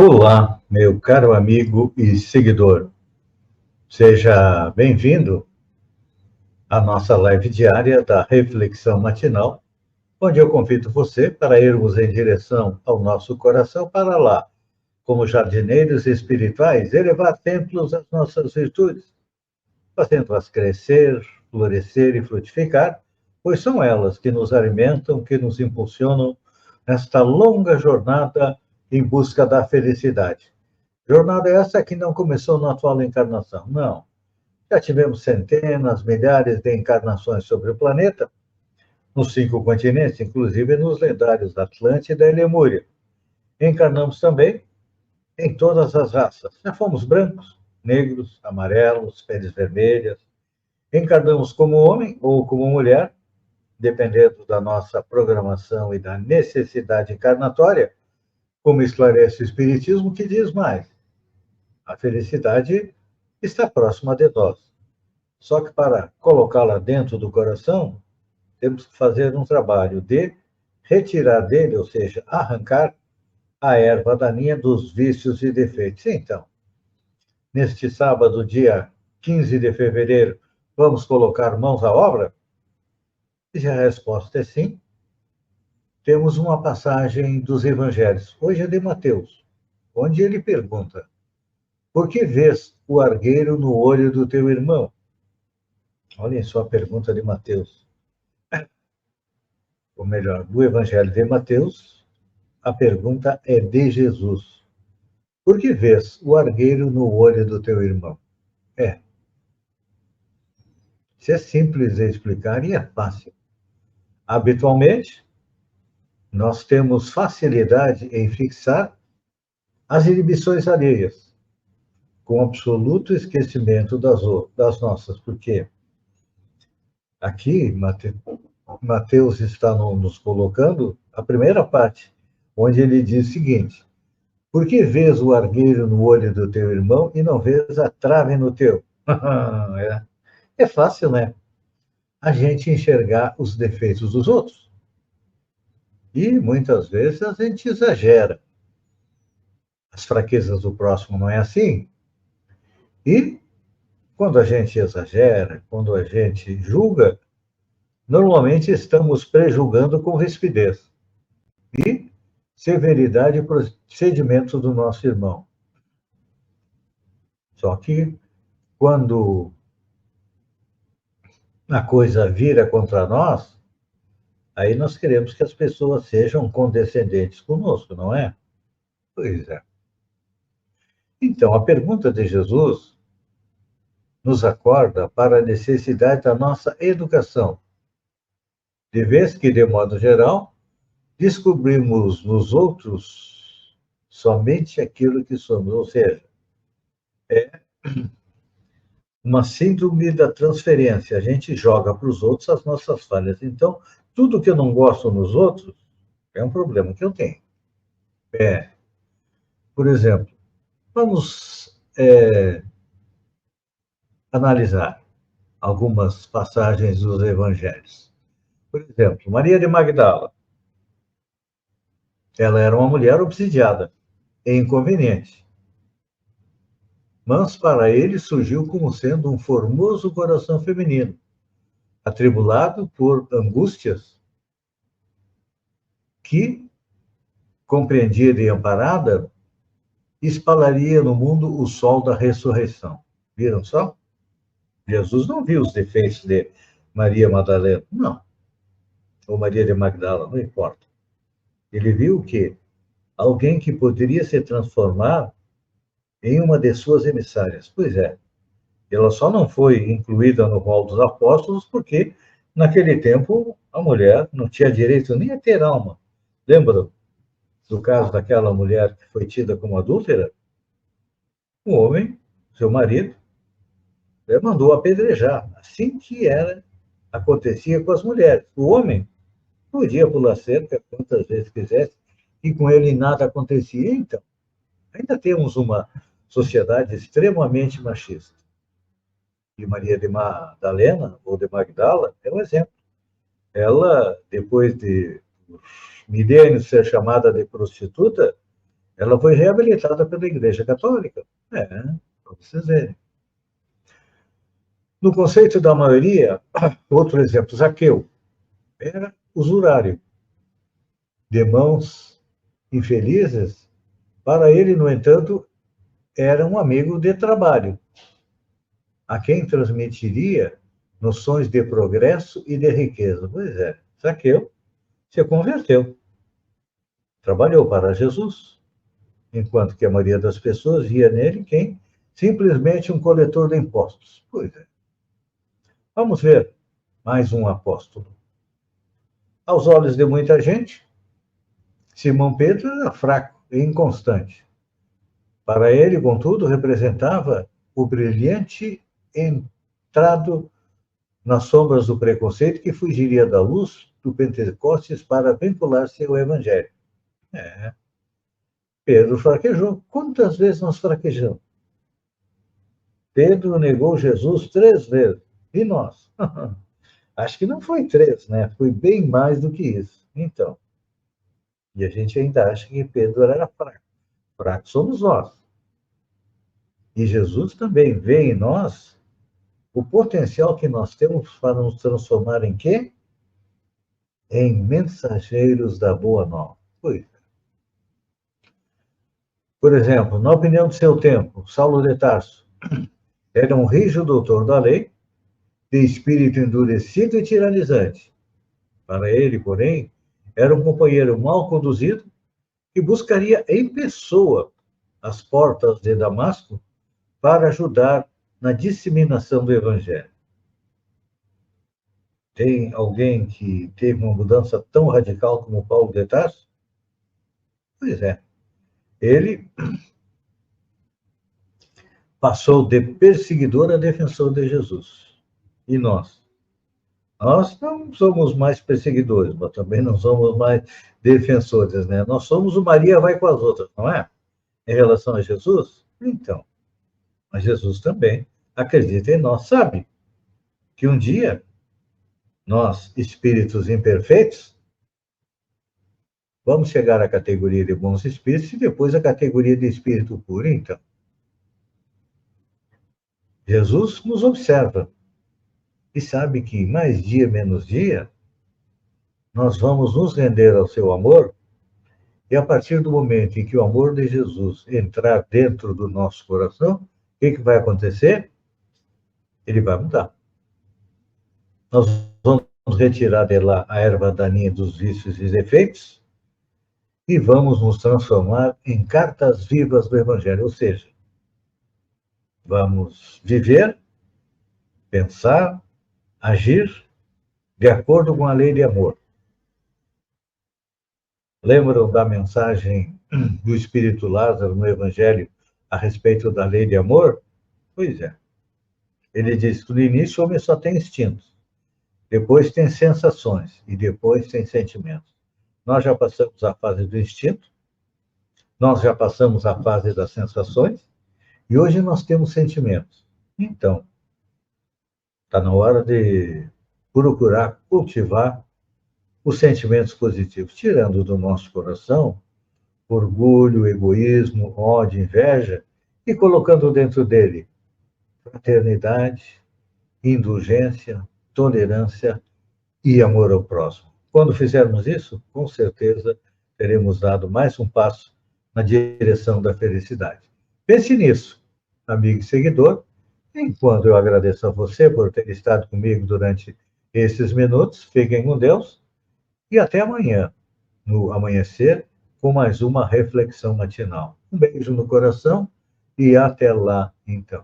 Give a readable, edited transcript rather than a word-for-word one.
Olá, meu caro amigo e seguidor. Seja bem-vindo à nossa live diária da Reflexão Matinal, onde eu convido você para irmos em direção ao nosso coração para lá, como jardineiros espirituais, elevar templos às nossas virtudes, fazendo-as crescer, florescer e frutificar, pois são elas que nos alimentam, que nos impulsionam nesta longa jornada em busca da felicidade. Jornada essa que não começou na atual encarnação, não. Já tivemos centenas, milhares de encarnações sobre o planeta, nos 5 continentes, inclusive nos lendários Atlântida e Lemúria. Encarnamos também em todas as raças. Já fomos brancos, negros, amarelos, peles vermelhas. Encarnamos como homem ou como mulher, dependendo da nossa programação e da necessidade encarnatória, como esclarece o Espiritismo, que diz mais. A felicidade está próxima de nós. Só que para colocá-la dentro do coração, temos que fazer um trabalho de retirar dele, ou seja, arrancar a erva daninha dos vícios e defeitos. Então, neste sábado, dia 15 de fevereiro, vamos colocar mãos à obra? E a resposta é sim. Temos uma passagem dos evangelhos, hoje é de Mateus, onde ele pergunta: por que vês o argueiro no olho do teu irmão? Olhem só a pergunta de Mateus. Ou melhor, do Evangelho de Mateus, a pergunta é de Jesus. Por que vês o argueiro no olho do teu irmão? Isso é simples de explicar e é fácil. Habitualmente, nós temos facilidade em fixar as inibições alheias, com absoluto esquecimento das nossas, porque aqui Mateus está nos colocando a primeira parte, onde ele diz o seguinte: por que vês o argueiro no olho do teu irmão e não vês a trave no teu? É fácil, né? A gente enxergar os defeitos dos outros. E muitas vezes a gente exagera. As fraquezas do próximo não é assim? E quando a gente exagera, quando a gente julga, normalmente estamos prejulgando com rispidez e severidade e procedimento do nosso irmão. Só que quando a coisa vira contra nós, aí nós queremos que as pessoas sejam condescendentes conosco, não é? Pois é. Então, a pergunta de Jesus nos acorda para a necessidade da nossa educação, de vez que, de modo geral, descobrimos nos outros somente aquilo que somos, ou seja, é uma síndrome da transferência. A gente joga para os outros as nossas falhas. Então, tudo que eu não gosto nos outros é um problema que eu tenho. Por exemplo, vamos analisar algumas passagens dos evangelhos. Por exemplo, Maria de Magdala. Ela era uma mulher obsidiada e inconveniente. Mas para ele surgiu como sendo um formoso coração feminino, atribulado por angústias, que, compreendida e amparada, espalharia no mundo o sol da ressurreição. Viram só? Jesus não viu os defeitos de Maria Madalena, não. Ou Maria de Magdala, não importa. Ele viu que alguém que poderia se transformar em uma de suas emissárias. Pois é, ela só não foi incluída no rol dos apóstolos porque, naquele tempo, a mulher não tinha direito nem a ter alma. Lembra do caso daquela mulher que foi tida como adúltera? O homem, seu marido, mandou apedrejar. Assim que acontecia com as mulheres. O homem podia pular cerca quantas vezes quisesse e com ele nada acontecia. Então, ainda temos uma sociedade extremamente machista. E Maria de Madalena, ou de Magdala, é um exemplo. Ela, depois de milênios ser chamada de prostituta, Ela foi reabilitada pela Igreja Católica. Para vocês verem. No conceito da maioria, outro exemplo, Zaqueu era usurário, de mãos infelizes. Para ele, no entanto, era um amigo de trabalho, a quem transmitiria noções de progresso e de riqueza. Pois é, Zaqueu se converteu, trabalhou para Jesus, enquanto que a maioria das pessoas via nele quem? Simplesmente um coletor de impostos. Pois é. Vamos ver mais um apóstolo. Aos olhos de muita gente, Simão Pedro era fraco e inconstante. Para ele, contudo, representava o brilhante entrado nas sombras do preconceito que fugiria da luz do Pentecostes para vincular-se ao Evangelho. É. Pedro fraquejou. Quantas vezes nós fraquejamos? Pedro negou Jesus 3 vezes. E nós? Acho que não foi 3, né? Foi bem mais do que isso. Então, e a gente ainda acha que Pedro era fraco. Fracos somos nós. E Jesus também vê em nós o potencial que nós temos para nos transformar em quê? Em mensageiros da boa nova. Pois. Por exemplo, na opinião do seu tempo, Saulo de Tarso era um rijo doutor da lei, de espírito endurecido e tiranizante. Para ele, porém, era um companheiro mal conduzido que buscaria em pessoa as portas de Damasco para ajudar na disseminação do Evangelho. Tem alguém que teve uma mudança tão radical como Paulo de Tarso? Pois é. Ele passou de perseguidor a defensor de Jesus. E nós? Nós não somos mais perseguidores, mas também não somos mais defensores, né? Nós somos o Maria vai com as outras, não é? Em relação a Jesus? Então, mas Jesus também acredita em nós, sabe? Que um dia, nós, espíritos imperfeitos, vamos chegar à categoria de bons espíritos e depois à categoria de espírito puro. Então, Jesus nos observa e sabe que mais dia, menos dia, nós vamos nos render ao seu amor, e a partir do momento em que o amor de Jesus entrar dentro do nosso coração, o que vai acontecer? Ele vai mudar. Nós vamos retirar de lá a erva daninha dos vícios e defeitos e vamos nos transformar em cartas vivas do Evangelho, ou seja, vamos viver, pensar, agir de acordo com a lei de amor. Lembram da mensagem do Espírito Lázaro no Evangelho a respeito da lei de amor? Pois é. Ele diz que no início o homem só tem instintos, depois tem sensações e depois tem sentimentos. Nós já passamos a fase do instinto, nós já passamos a fase das sensações e hoje nós temos sentimentos. Então, está na hora de procurar cultivar os sentimentos positivos, tirando do nosso coração orgulho, egoísmo, ódio, inveja, e colocando dentro dele fraternidade, indulgência, tolerância e amor ao próximo. Quando fizermos isso, com certeza teremos dado mais um passo na direção da felicidade. Pense nisso, amigo e seguidor, enquanto eu agradeço a você por ter estado comigo durante esses minutos. Fiquem com Deus e até amanhã, no amanhecer, com mais uma reflexão matinal. Um beijo no coração e até lá, então.